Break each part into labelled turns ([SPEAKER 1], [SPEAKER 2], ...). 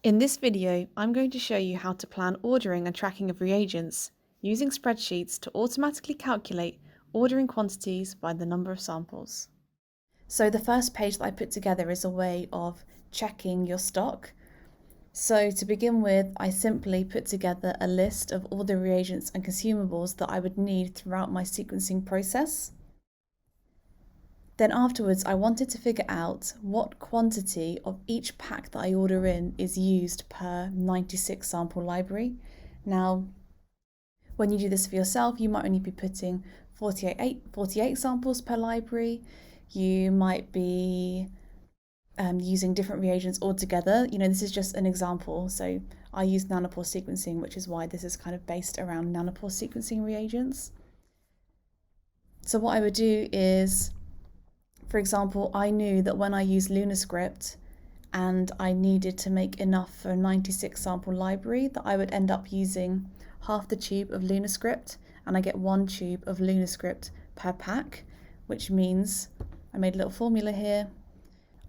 [SPEAKER 1] In this video, I'm going to show you how to plan ordering and tracking of reagents using spreadsheets to automatically calculate ordering quantities by the number of samples. So the first page that I put together is a way of checking your stock. So to begin with, I simply put together a list of all the reagents and consumables that I would need throughout my sequencing process. Then afterwards, I wanted to figure out what quantity of each pack that I order in is used per 96 sample library. Now, when you do this for yourself, you might only be putting 48 samples per library. You might be using different reagents altogether. This is just an example. So I use nanopore sequencing, which is why this is kind of based around nanopore sequencing reagents. So what I would do is, for example, I knew that when I used LunaScript and I needed to make enough for a 96 sample library, that I would end up using half the tube of LunaScript, and I get 1 tube of LunaScript per pack, which means I made a little formula here.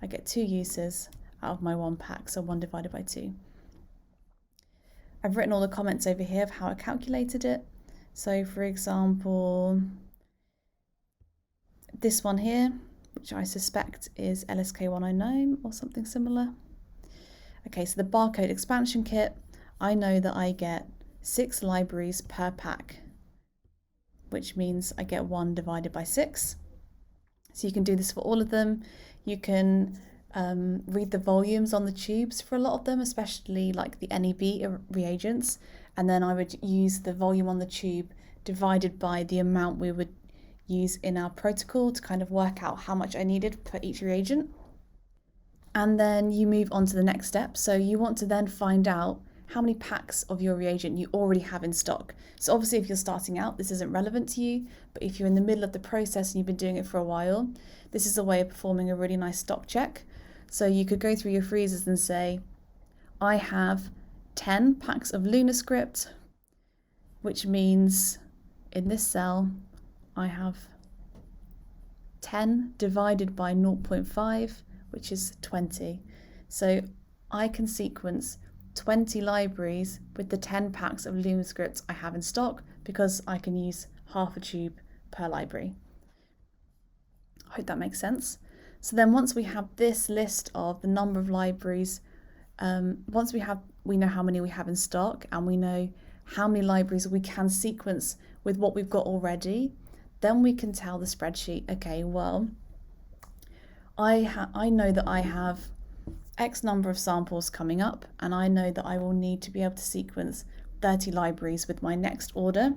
[SPEAKER 1] I get 2 uses out of my 1 pack, so 1 divided by 2. I've written all the comments over here of how I calculated it. So for example, this one here, which I suspect is LSK109 or something similar. Okay, so the barcode expansion kit, I know that I get 6 libraries per pack, which means I get 1 divided by 6. So you can do this for all of them. You can read the volumes on the tubes for a lot of them, especially like the NEB reagents, and then I would use the volume on the tube divided by the amount we would use in our protocol to kind of work out how much I needed per each reagent. And then you move on to the next step. So you want to then find out how many packs of your reagent you already have in stock. So obviously if you're starting out, this isn't relevant to you, but if you're in the middle of the process and you've been doing it for a while, this is a way of performing a really nice stock check. So you could go through your freezers and say, I have 10 packs of LunaScript, which means in this cell, I have 10 divided by 0.5, which is 20. So I can sequence 20 libraries with the 10 packs of LunaScript I have in stock because I can use half a tube per library. I hope that makes sense. So then once we have this list of the number of libraries, once we know how many we have in stock and we know how many libraries we can sequence with what we've got already, then we can tell the spreadsheet, okay, well, I know that I have X number of samples coming up, and I know that I will need to be able to sequence 30 libraries with my next order.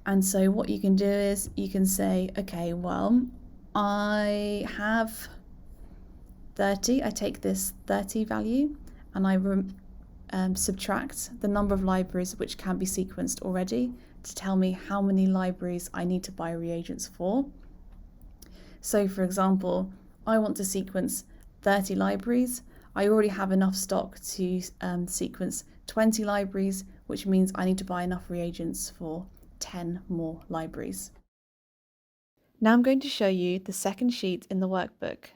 [SPEAKER 1] And so what you can do is you can say, okay, well, I have 30, I take this 30 value and I subtract the number of libraries which can be sequenced already to tell me how many libraries I need to buy reagents for. So for example, I want to sequence 30 libraries. I already have enough stock to sequence 20 libraries, which means I need to buy enough reagents for 10 more libraries. Now I'm going to show you the second sheet in the workbook.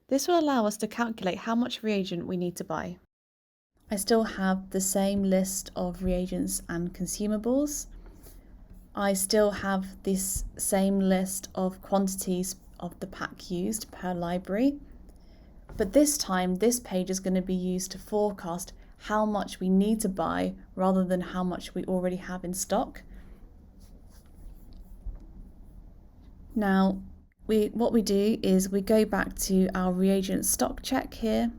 [SPEAKER 1] This will allow us to calculate how much reagent we need to buy. I still have the same list of reagents and consumables. I still have this same list of quantities of the pack used per library. But this time, this page is going to be used to forecast how much we need to buy rather than how much we already have in stock. Now, what we do is we go back to our reagent stock check here,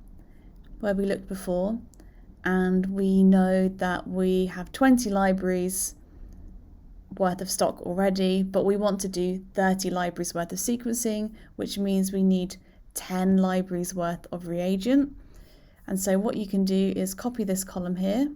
[SPEAKER 1] where we looked before, and we know that we have 20 libraries worth of stock already, but we want to do 30 libraries worth of sequencing, which means we need 10 libraries worth of reagent. And so what you can do is copy this column here.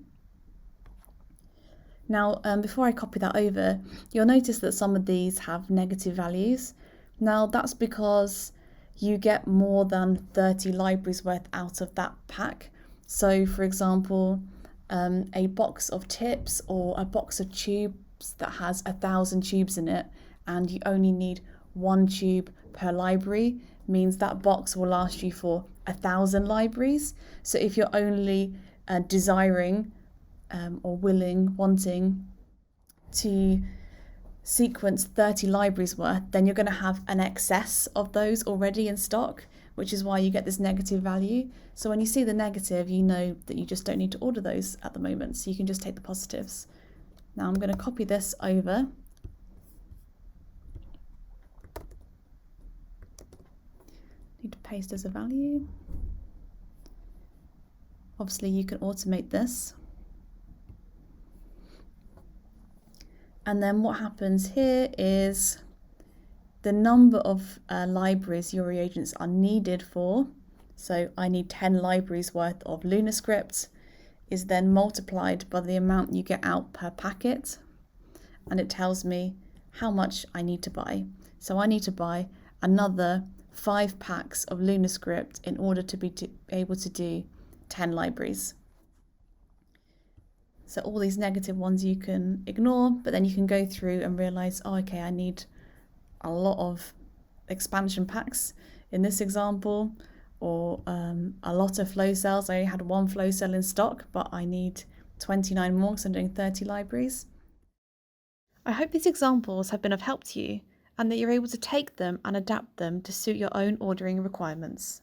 [SPEAKER 1] Now, before I copy that over, you'll notice that some of these have negative values. Now, that's because you get more than 30 libraries worth out of that pack. So, for example, a box of tips or a box of tubes that has 1,000 tubes in it, and you only need 1 tube per library, means that box will last you for 1,000 libraries. So if you're only desiring or wanting to sequence 30 libraries worth, then you're going to have an excess of those already in stock, which is why you get this negative value. So when you see the negative, you know that you just don't need to order those at the moment, so you can just take the positives. Now I'm going to copy this over. Need to paste as a value. Obviously you can automate this. And then what happens here is the number of libraries your reagents are needed for. So I need 10 libraries worth of LunaScript is then multiplied by the amount you get out per packet. And it tells me how much I need to buy. So I need to buy another 5 packs of LunaScript in order to be able to do 10 libraries. So all these negative ones you can ignore, but then you can go through and realize, oh, okay, I need a lot of expansion packs in this example, or a lot of flow cells. I only had 1 flow cell in stock, but I need 29 more because I'm doing 30 libraries. I hope these examples have been of help to you and that you're able to take them and adapt them to suit your own ordering requirements.